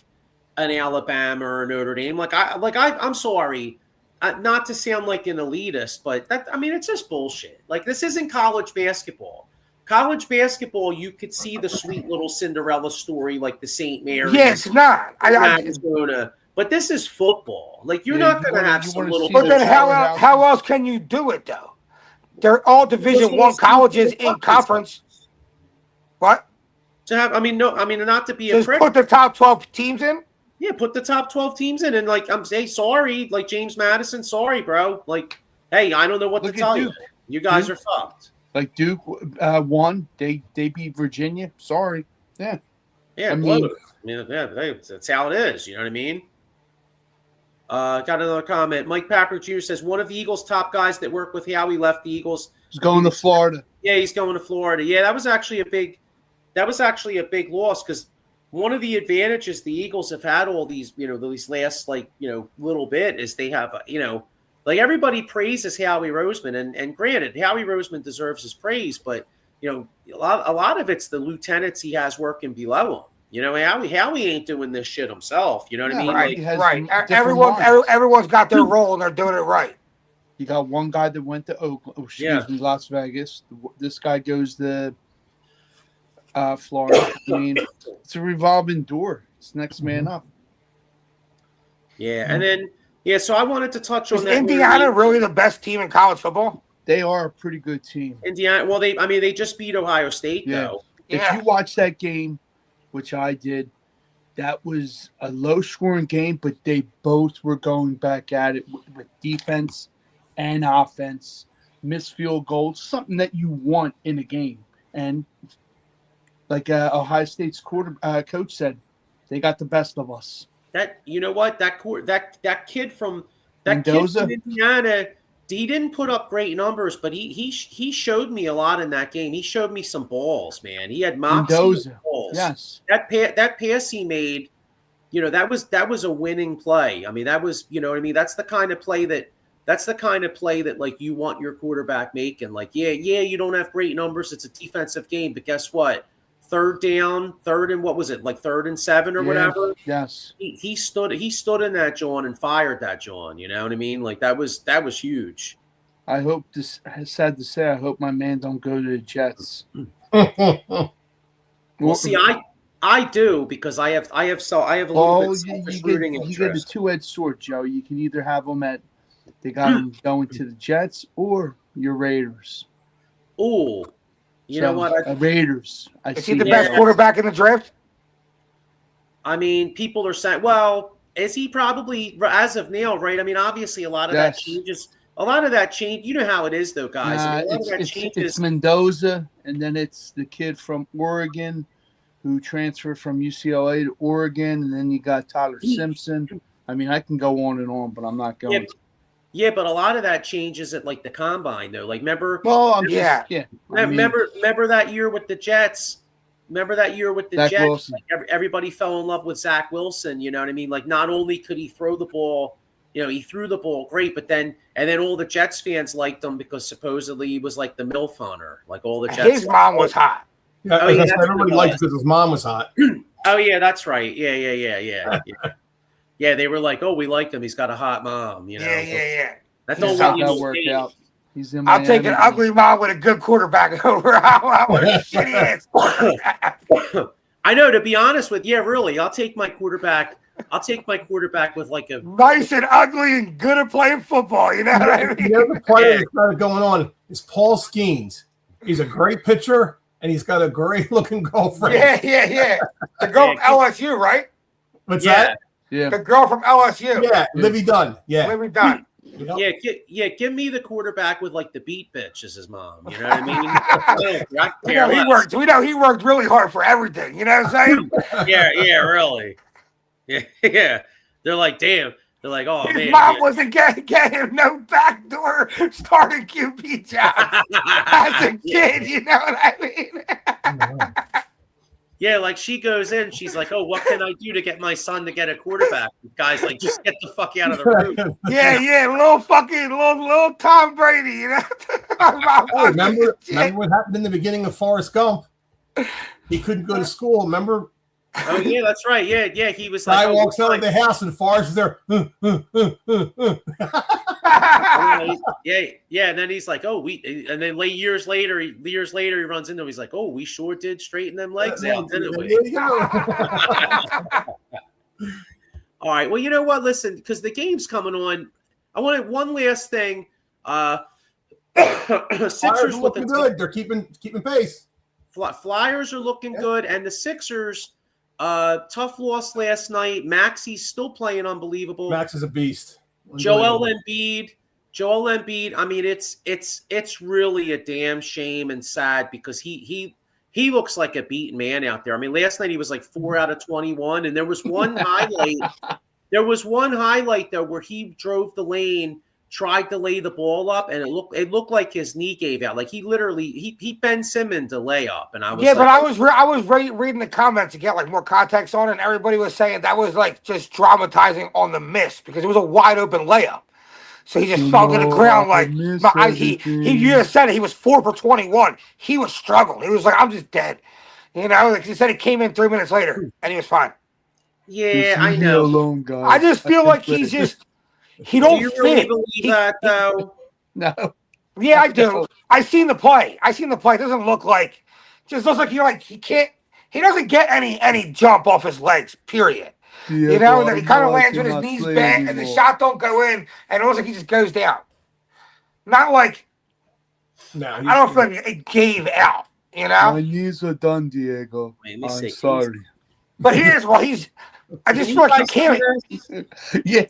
an Alabama or Notre Dame. I'm sorry. not to sound like an elitist, but it's just bullshit. Like, this isn't college basketball. College basketball, you could see the sweet little Cinderella story, like the St. Mary's. Yeah, it's not. Arizona. But this is football. Like, you're not going to have some little. But then how else can you do it, though? They're all Division I colleges in conference. What? To have, not to be just a prick. Put the top 12 teams in? Yeah, put the top 12 teams in. And, like, I'm saying, sorry. Like, James Madison, sorry, bro. Like, hey, I don't know what to tell you. You guys are fucked. Like Duke won. They beat Virginia. Sorry. Yeah. Yeah, that's how it is. You know what I mean? Got another comment. Mike Packer Jr. says one of the Eagles' top guys that worked with Howie left the Eagles. He's going to Florida. Yeah, he's going to Florida. Yeah, that was actually a big loss because one of the advantages the Eagles have had all these, these last little bit is they have, like everybody praises Howie Roseman, and granted, Howie Roseman deserves his praise, but a lot of it's the lieutenants he has working below him. Howie ain't doing this shit himself. You know what I mean? Right. Everyone's got their role and they're doing it right. You got one guy that went to Las Vegas. This guy goes to Florida. It's a revolving door. It's next man up. Yeah, and then so I wanted to touch on that. Is Indiana really the best team in college football? They are a pretty good team. Indiana. Well, they just beat Ohio State though. If you watch that game, which I did, that was a low-scoring game, but they both were going back at it with defense and offense, missed field goals, something that you want in a game. And like Ohio State's coach said, they got the best of us. That that kid from Indiana, he didn't put up great numbers, but he showed me a lot in that game. He showed me some balls, man. He had balls. Yes, that pass he made, that was a winning play. That was, that's the kind of play that like you want your quarterback making. Like, you don't have great numbers. It's a defensive game, but guess what? Third and 7 or whatever. Yes. He stood in that John and fired that John. You know what I mean? Like that was huge. I hope sad to say, I hope my man don't go to the Jets. Well, see, I do because I have a little bit rooting interest. You get a two-edged sword, Joe. You can either have them they got him going to the Jets or your Raiders. Ooh. You know what? Raiders. Is he the best quarterback in the draft? People are saying, well, is he probably as of now, right? Obviously, a lot of that changes. A lot of that change. You know how it is, though, guys. It's Mendoza, and then it's the kid from Oregon who transferred from UCLA to Oregon, and then you got Tyler Simpson. I can go on and on, but I'm not going to. Yeah, but a lot of that changes at like the combine, though. Like, remember? Well, remember that year with the Jets? Remember that year with the Zach Jets? Wilson. Like, everybody fell in love with Zach Wilson. You know what I mean? Like, not only could he throw the ball, he threw the ball great, but then all the Jets fans liked him because supposedly he was like the MILF hunter. Like all the Jets. His mom was hot. Yeah, everybody liked it because his mom was hot. Oh yeah, that's right. Yeah. Yeah, they were like, "Oh, we like him. He's got a hot mom." Yeah. That don't really work out. He's in I'll take an ugly mom with a good quarterback over how shitty ass. I know. To be honest with you, really, I'll take my quarterback with like a nice and ugly and good at playing football. You know what I mean? The other player that's got it going on is Paul Skeens. He's a great pitcher, and he's got a great looking girlfriend. Yeah. The girl from LSU, right? What's that? Yeah. The girl from LSU. Yeah, Livy Dunn. Yeah. Livy Dunn. Yep. Give me the quarterback with like the beat bitch as his mom. You know what I mean? We know he worked really hard for everything. You know what I'm saying? Yeah, really. Yeah. They're like, damn. They're like, oh man. His mom wasn't getting him no backdoor starting QB job as a kid. You know what I mean? Yeah, like she goes in, she's like, "Oh, what can I do to get my son to get a quarterback?" The guy's like, "Just get the fuck out of the room." Yeah, little Tom Brady, you know. Remember what happened in the beginning of Forrest Gump? He couldn't go to school. Remember? Oh yeah, that's right. Yeah. He was guy like, walks out of the house and Forrest is there. Yeah. And then he's like, "Oh, and then years later, he runs into him. He's like, "Oh, we sure did straighten them legs out, didn't we?" All right. Well, you know what? Listen, because the game's coming on, I wanted one last thing. Sixers looking good. They're keeping pace. Flyers are looking good, and the Sixers, tough loss last night. Maxey's still playing unbelievable. Max is a beast. Joel Embiid. I mean, it's really a damn shame and sad because he looks like a beaten man out there. I mean, last night he was like 4 out of 21, and there was one highlight. There was one highlight though where he drove the lane, tried to lay the ball up, and it looked like his knee gave out. Like he literally Ben Simmons a layup, and I was but I was reading the comments to get like more context on it, and everybody was saying that was like just dramatizing on the miss because it was a wide open layup. So he just fell to the ground like he just said it. He was 4 for 21. He was struggling. He was like, I'm just dead. You know, like he said, he came in 3 minutes later and he was fine. Yeah, I know. Alone, guys. I just feel like he don't Do you fit. really believe that though? No. Yeah, I do. I seen the play. It doesn't look like. Just looks like he can't. He doesn't get any jump off his legs. Period. Yeah, You know, and then he kind of lands with his knees bent, and the shot don't go in, and it looks like he just goes down. Not like. No, I don't feel like it gave out. You know. My knees are done, Diego. I'm sorry. But he's. I just feel like you can't. Yeah.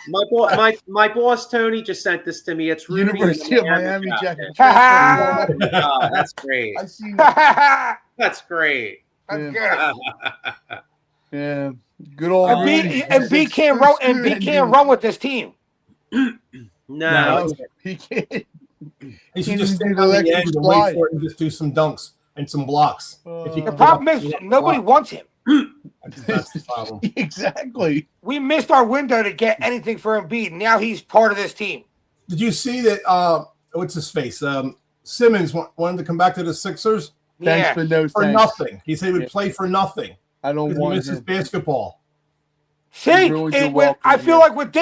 My boss Tony just sent this to me. It's Rudy University of Miami jacket. Oh, that's great. I see that. That's great. That's good. Yeah. Good old And B can't run with this team. No. He can't. He should just stand on the edge and wait for it and just do some dunks and some blocks. The problem is nobody wants him. That's the problem. Exactly. We missed our window to get anything for Embiid. Now he's part of this team. Did you see that? What's his face? Simmons wanted to come back to the Sixers. Thanks for no for thanks. nothing. He said he would play for nothing. I don't want he misses basketball. See, I feel like with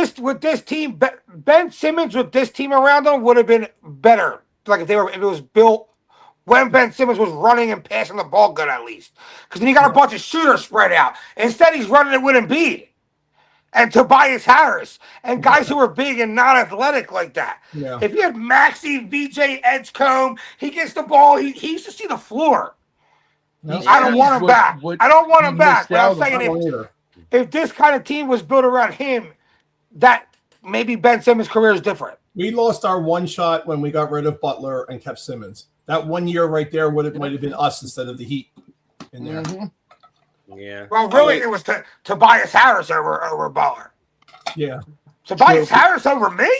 this team, Ben Simmons with this team around him would have been better. Like if it was built when Ben Simmons was running and passing the ball good at least. Because then you got a bunch of shooters spread out. Instead, he's running it with Embiid and Tobias Harris and guys who are big and not athletic like that. Yeah. If you had Maxey, VJ, Edgecombe, he gets the ball. He used to see the floor. No. I don't want him back. I don't want him back. But I'm saying if this kind of team was built around him, that maybe Ben Simmons' career is different. We lost our one shot when we got rid of Butler and kept Simmons. That 1 year right there might have been us instead of the Heat in there. Mm-hmm. Yeah. Well, really, it was Tobias Harris over Butler. Yeah. Tobias Harris over me?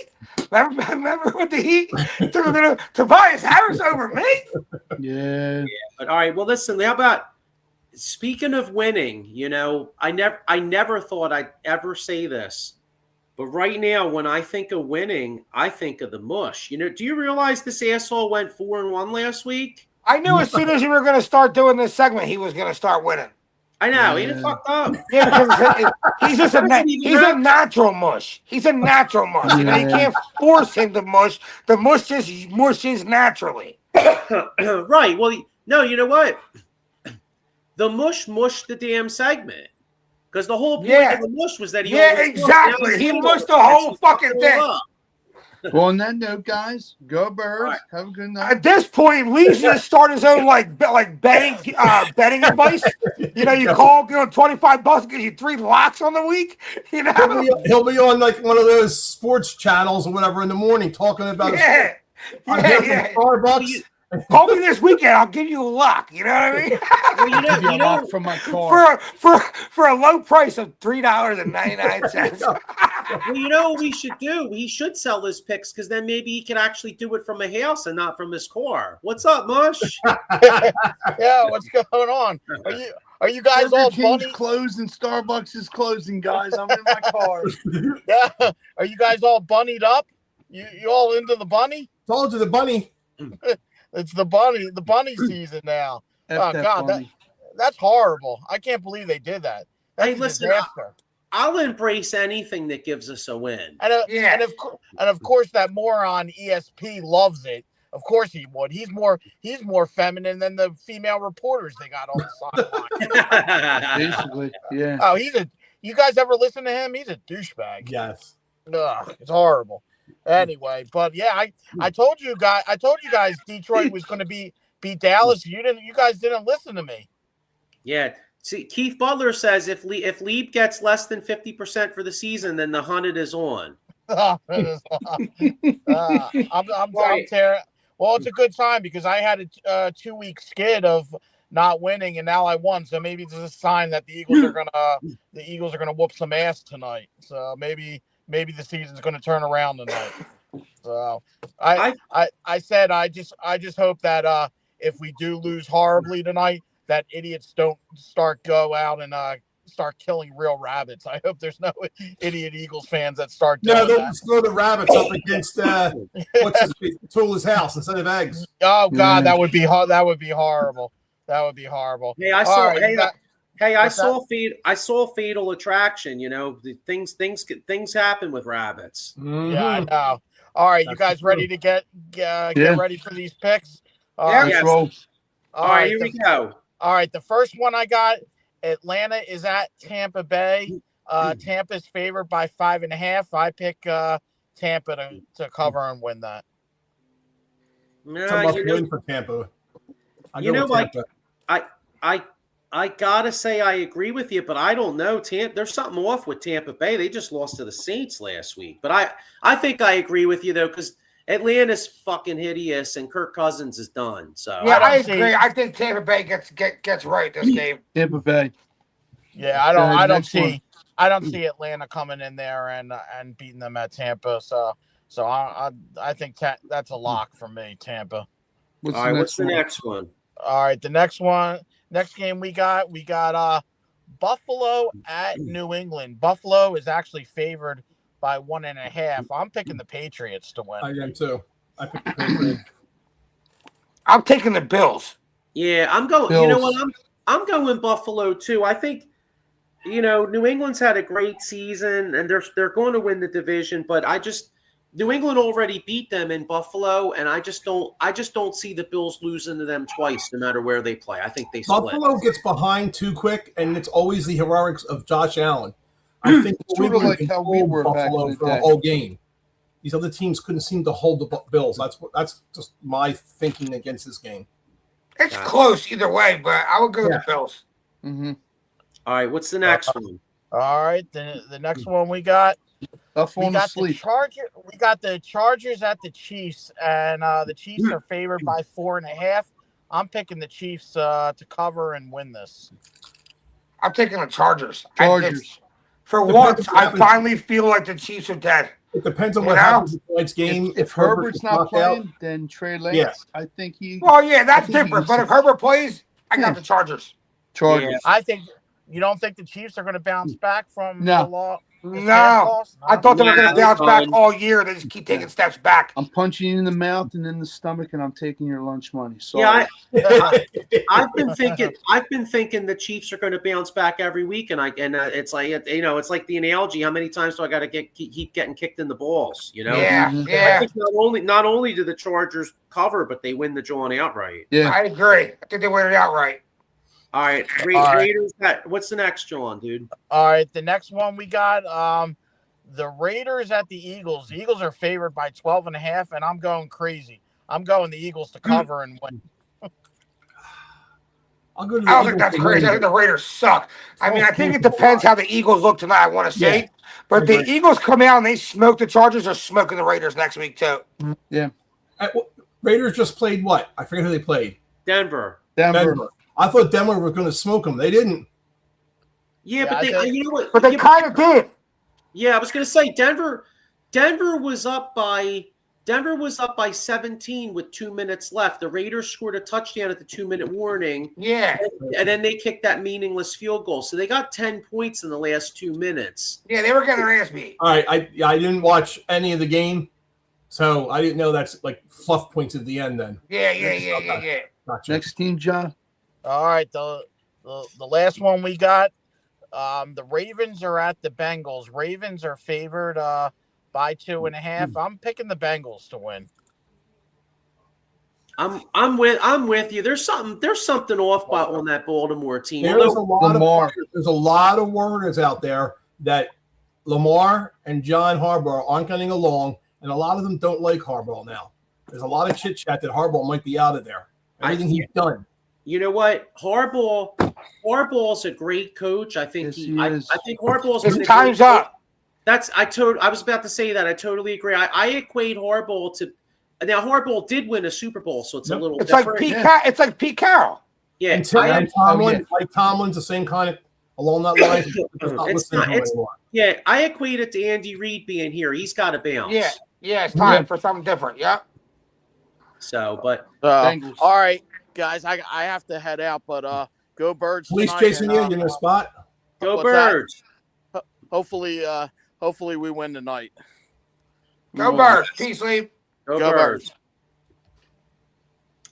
Remember with the Heat? Tobias Harris over me? Yeah. But all right. Well, listen. How about speaking of winning? You know, I never thought I'd ever say this, but right now, when I think of winning, I think of the mush. You know, do you realize this asshole went 4-1 last week? I knew as soon as you were going to start doing this segment, he was going to start winning. I know. He fucked up. Yeah, because he's just a natural mush. He's a natural mush. Yeah. You know, you can't force him to mush. The mush just mushes naturally. Right. Well, no, you know what? The mush mushed the damn segment. Because the whole point of the mush was that he exactly. He mushed the whole fucking thing. Well, on that note, guys, go Birds. Right. Have a good night. At this point, Lee's going to start his own like betting advice. You know, you call, $25 gives you 3 locks on the week. You know, he'll be on like one of those sports channels or whatever in the morning talking about Starbucks. Call me this weekend. I'll give you a lock. You know what I mean? Well, you know, from my car for a low price of $3.99. Well, you know what we should do? We should sell his picks because then maybe he can actually do it from a house and not from his car. What's up, Mush? Yeah, what's going on? Are you guys all bunny? Closed and Starbucks is closing, guys. I'm in my car. Yeah, are you guys all bunnied up? You all into the bunny? Told you the bunny. It's the bunny season now. Oh God, that's horrible. I can't believe they did that. That's hey, listen, I'll embrace anything that gives us a win. Yeah. And of course that moron ESP loves it. Of course he would. He's more feminine than the female reporters they got on the sideline. Basically, yeah. Oh, you guys ever listen to him? He's a douchebag. Yes. Ugh, it's horrible. Anyway, but yeah, I told you guys Detroit was going to beat Dallas. You guys didn't listen to me. Yeah. See, Keith Butler says if Lieb gets less than 50% for the season, then the hunted is on. I'm tearing. Well, it's a good time because I had a 2-week skid of not winning, and now I won. So maybe it's a sign that the Eagles are gonna whoop some ass tonight. So maybe the season's gonna turn around tonight. So I said I just hope that if we do lose horribly tonight, that idiots don't go out and start killing real rabbits. I hope there's no idiot Eagles fans that start doing No, they'll that. just throw the rabbits up against Tula's house instead of eggs. Oh God, that would be horrible. That would be horrible. Hey, I saw Fatal Attraction. You know, things happen with rabbits. Yeah, I know. All right, you guys ready to get ready for these picks? Yeah. Yes. Roll. All right, here we go. All right, the first one I got, Atlanta is at Tampa Bay. Tampa's favored by 5.5. I pick Tampa to cover and win that. No, It's a must win for Tampa. I gotta say I agree with you, but I don't know. There's something off with Tampa Bay. They just lost to the Saints last week. But I think I agree with you though, because Atlanta's fucking hideous and Kirk Cousins is done. So Yeah, I agree. I think Tampa Bay gets right this game. Tampa Bay. Yeah, I don't see Atlanta coming in there and beating them at Tampa. So I think that's a lock for me, Tampa. What's the next one? All right, the next game we got Buffalo at New England. Buffalo is actually favored by 1.5. I'm picking the Patriots to win. I am too. I picked the Patriots. I'm taking the Bills. Yeah, I'm going. Bills. You know what? I'm going Buffalo too. I think, New England's had a great season and they're going to win the division, but New England already beat them in Buffalo, and I just don't see the Bills losing to them twice, no matter where they play. I think they split. Buffalo gets behind too quick, and it's always the heroics of Josh Allen. I think Sort of like how we were back Buffalo in the for the day. whole game. These other teams couldn't seem to hold the Bills. That's just my thinking against this game. It's close either way, but I would go with the Bills. Mm-hmm. All right, what's the next one? All right, the next one we got Sleep. We got the Chargers at the Chiefs, and the Chiefs are favored by 4.5. I'm picking the Chiefs to cover and win this. I'm taking the Chargers. For Depends once, what I happens. finally feel like the Chiefs are dead. It depends on what happens in tonight's game. If Herbert's not knocked out, playing, then Trey Lance. Yeah. I think he. Well, yeah, that's I think different. he's- But if Herbert plays, I got the Chargers. Chargers. Yeah. I think you don't think the Chiefs are going to bounce back from No. the law. No, I thought they were going to bounce back fine. all year. They just keep taking steps back. I'm punching you in the mouth and in the stomach, and I'm taking your lunch money. So Yeah, I've been thinking the Chiefs are going to bounce back every week, and it's like it's like the analogy. How many times do I got to keep getting kicked in the balls? Yeah, Mhm. I yeah. think not only do the Chargers cover, but they win the drawing outright. yeah. I agree. I think they win it outright. All right, All right. Raiders. What's the next, John, dude? All right, the next one we got the Raiders at the Eagles. The Eagles are favored by 12.5, and I'm going crazy. I'm going the Eagles to cover and win. I'll go to the I don't think Eagles that's to crazy. I win. think the Raiders suck. I mean, I think it depends how the Eagles look tonight, I want to say. Yeah. But if the Agree. Eagles come out and they smoke the Chargers, they're smoking the Raiders next week, too. Raiders just played what? I forget who they played. Denver. Denver. I thought Denver was going to smoke them. They didn't. Yeah, Yeah, but I they, think- you know what? But they Yeah, kind of did. yeah, I was going to say Denver was up by 17 with 2 minutes left. The Raiders scored a touchdown at the 2-minute warning, Yeah. and then they kicked that meaningless field goal. So they got 10 points in the last 2 minutes. Yeah, they were getting their ass beat. All right. I didn't watch any of the game, so I didn't know that's like fluff points at the end then. Yeah. Gotcha. Next team, John. All right, the last one we got, The Ravens are at the Bengals. Ravens are favored by 2.5. I'm picking the Bengals to win. I'm with you. There's something off on that Baltimore team. There's a lot of words out there that Lamar and John Harbaugh aren't getting along, and a lot of them don't like Harbaugh now. There's a lot of chit chat that Harbaugh might be out of there. Everything he's done. You know what? Harbaugh's a great coach. I think I think Harbaugh's His time's up. I was about to say that. I totally agree. I equate Harbaugh to now. Harbaugh did win a Super Bowl, so it's a little. It's different. It's like Pete Carroll. Yeah, Mike Tomlin's the same kind of along that line. I equate it to Andy Reid being here. He's got to bounce. Yeah, it's time for something different. Yeah. So, but all right, guys, I have to head out, but go Birds. Police chasing you in your spot. Go Birds. Hopefully we win tonight. Go Birds. Peace, Lee. Go Birds.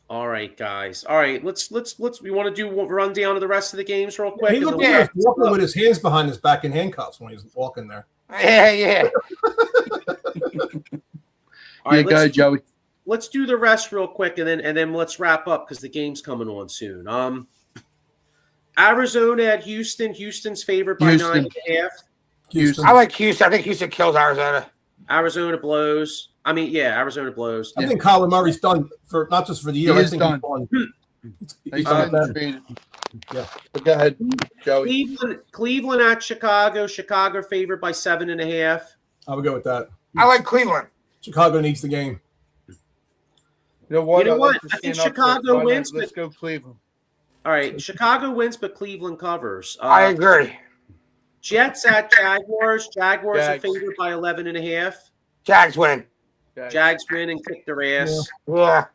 All right, guys. All right, let's. We want to do a rundown of the rest of the games real quick. He looked like he was walking with his hands behind his back in handcuffs when he was walking there. Yeah. All right, go ahead, Joey. Let's do the rest real quick, and then let's wrap up because the game's coming on soon. Arizona at Houston. Houston's favored by 9.5. Houston. I like Houston. I think Houston kills Arizona. Arizona blows. Arizona blows. I think Kyler Murray's done for not just for the year. He I is think done. he's done. Yeah. But go ahead, Joey. Cleveland at Chicago. Chicago favored by 7.5. I would go with that. I like Cleveland. Chicago needs the game. You know what? I think Chicago wins. Let's go Cleveland. All right, Chicago wins, but Cleveland covers. I agree. Jets at Jaguars. Jaguars are favored by 11.5. Jags win. Jags win and kick their ass. Yeah.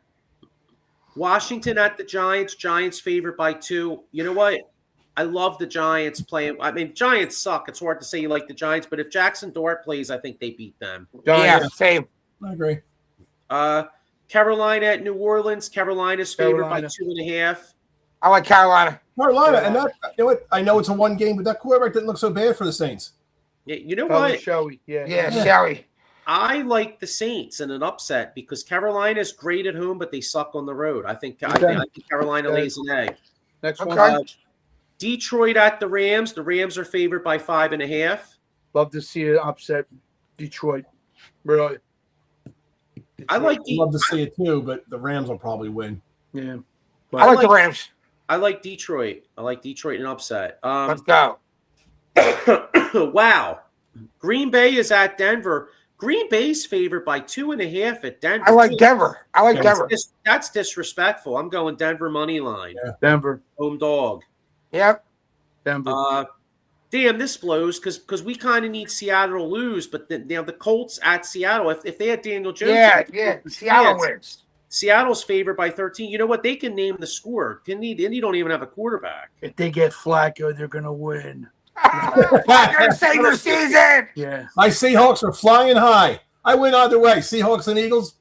Washington at the Giants. Giants favored by 2. You know what? I love the Giants playing. I mean, Giants suck. It's hard to say you like the Giants, but if Jackson Dart plays, I think they beat them. Yeah, same. I agree. Carolina at New Orleans. Carolina's favored by 2.5. I like Carolina. And that, you know what? I know it's a one game, but that quarterback didn't look so bad for the Saints. Yeah, you know what? Showy. Yeah, Showy. I like the Saints in an upset because Carolina's great at home, but they suck on the road. I think Carolina lays an egg. Next one. Detroit at the Rams. The Rams are favored by 5.5. Love to see it upset Detroit. Really. I'd love to see it too, but the Rams will probably win. Yeah. I like the Rams. I like Detroit. I like Detroit in an upset. Let's go. Wow. Green Bay is at Denver. Green Bay's favored by 2.5 at Denver. I like Denver. That's disrespectful. I'm going Denver money line. Yeah. Denver. Home dog. Yep. Denver. Damn, this blows because we kind of need Seattle to lose, but the Colts at Seattle, if they had Daniel Jones. Seattle wins. Seattle's favored by 13. You know what? They can name the score. Indy don't even have a quarterback. If they get Flacco, they're going to win. Flacco save the season. Yeah. My Seahawks are flying high. I win either way. Seahawks and Eagles,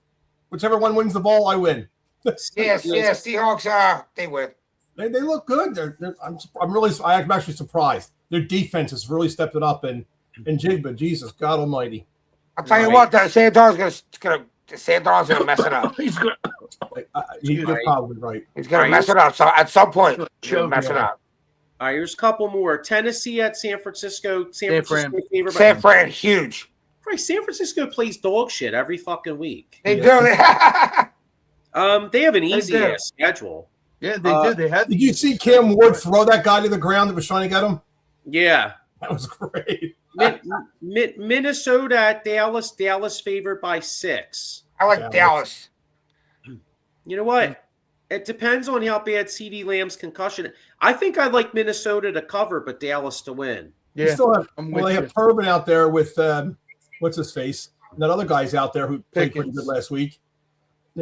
whichever one wins the ball, I win. Seahawks. They win. They look good. I'm actually surprised. Their defense has really stepped it up and Jigba, Jesus God Almighty. I'll tell you what, Sandarno's gonna mess it up. You're probably right. He's gonna mess it up. So at some point, he'll mess it up. All right, here's a couple more. Tennessee at San Francisco. San Fran, huge. Right, San Francisco plays dog shit every fucking week. They do. They have an easy ass schedule. Yeah, they do. They had. Did you see Cam Ward throw that guy to the ground that was trying to get him? Yeah, that was great. Minnesota at Dallas. Dallas favored by 6. I like Dallas. You know what? It depends on how bad CeeDee Lamb's concussion. I think I'd like Minnesota to cover, but Dallas to win. Yeah, you still have, they have Turbin out there with what's his face? That other guy's out there who played pretty good last week.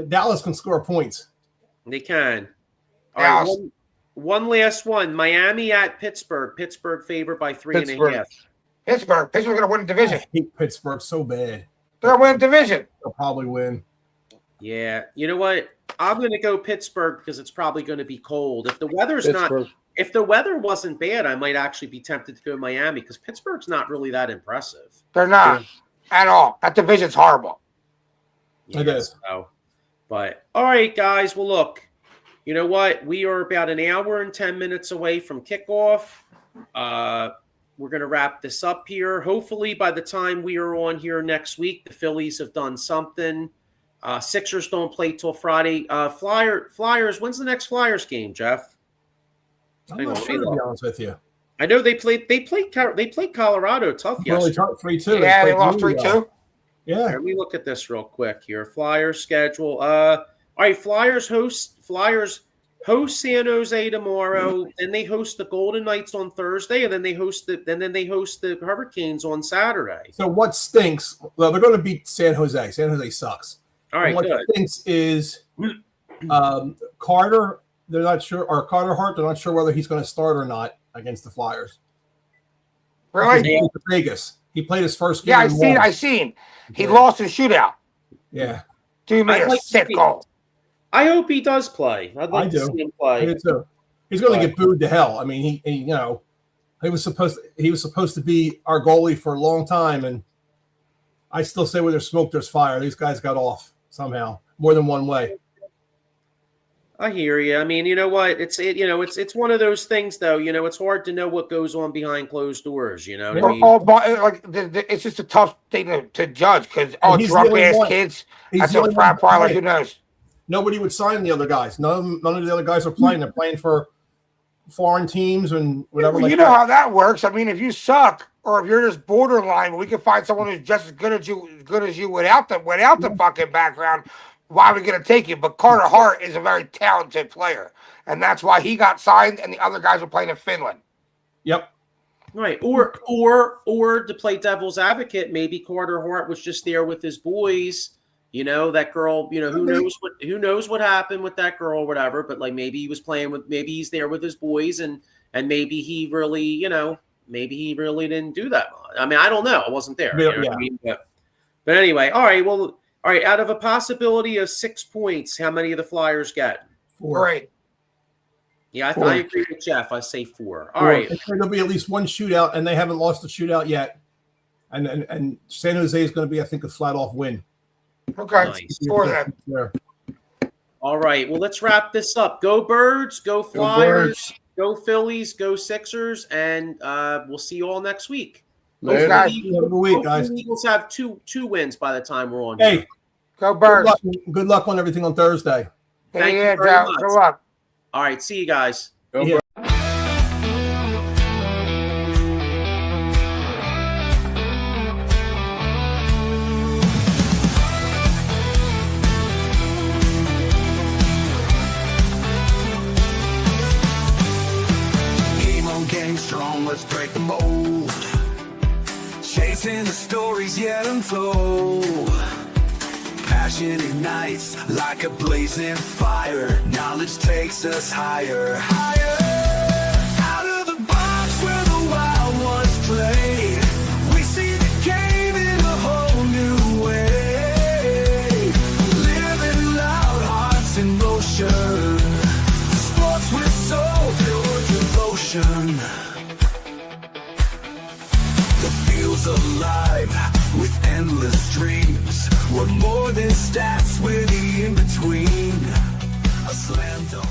Dallas can score points. They can. All right, one last one. Miami at Pittsburgh. Pittsburgh favored by 3.5. Pittsburgh's going to win the division. I hate Pittsburgh so bad. They're going to win the division. They'll probably win. Yeah. You know what? I'm going to go Pittsburgh because it's probably going to be cold. If the weather's not if the weather wasn't bad, I might actually be tempted to go to Miami because Pittsburgh's not really that impressive. They're not at all. That division's horrible. It is. So, but all right, guys. Well, look, you know what? We are about an hour and 10 minutes away from kickoff. We're going to wrap this up here. Hopefully, by the time we are on here next week, the Phillies have done something. Sixers don't play till Friday. Flyers. When's the next Flyers game, Jeff? I'm not sure, to be honest with you. I know they played Colorado tough Really yesterday. 3-2. Yeah, they lost 3-2. Yeah. Let me look at this real quick here. Flyers schedule. All right, Flyers host San Jose tomorrow. Then they host the Golden Knights on Thursday, and then they host the Hurricanes on Saturday. So what stinks? Well, they're going to beat San Jose. San Jose sucks. All right, and what good. stinks is Carter. They're not sure, or Carter Hart. They're not sure whether he's going to start or not against the Flyers. Really? He went to Vegas. He played his first game. Yeah, I seen. He lost his shootout. Yeah. Dude made a sick goal. I hope he does play. I'd like to see him play. I do too. He's going to get booed to hell. I mean, he was supposed to be our goalie for a long time, and I still say where there's smoke, there's fire. These guys got off somehow, more than one way. I hear you. I mean, you know what? It's one of those things, though. You know, it's hard to know what goes on behind closed doors. You know what I mean? It's just a tough thing to judge because he's drunk the only ass one. kids. He's That's the a only frat one parlor. playing. Who knows? Nobody would sign the other guys. None of the other guys are playing. They're playing for foreign teams and whatever. You know how that works. I mean, if you suck or if you're just borderline, we can find someone who's just as good as you without the fucking background. Why are we going to take you? But Carter Hart is a very talented player, and that's why he got signed. And the other guys are playing in Finland. Yep. Right. Or to play devil's advocate, maybe Carter Hart was just there with his boys. You know, that girl, you know, who knows what happened with that girl or whatever, but like maybe he's there with his boys and maybe he really didn't do that much. I mean, I don't know. I wasn't there. You know what I mean? But anyway, all right. Out of a possibility of 6 points, how many of the Flyers get? 4. Right. Yeah, I agree with Jeff. I say 4. All right. There'll be at least one shootout, and they haven't lost a shootout yet. And San Jose is going to be, I think, a flat off win. Okay. Nice. For that. Yeah. All right. Well, let's wrap this up. Go Birds, go Flyers, go Phillies, go Sixers, and we'll see you all next week. Later. Have a good week, guys. The Eagles have two wins by the time we're on. Hey, here. Go Birds. good luck on everything on Thursday. Thank you very much. Good luck. All right. See you guys. Go Yeah. Game strong, let's break the mold. Chasing the stories yet unfold. Passion ignites like a blazing fire. Knowledge takes us higher, higher. Out of the box where the wild ones play. We see the game in a whole new way. Living loud, hearts in motion. Sports with soul, pure devotion. The field's alive with endless dreams. We're more than stats, we're the in-between. A slam dunk.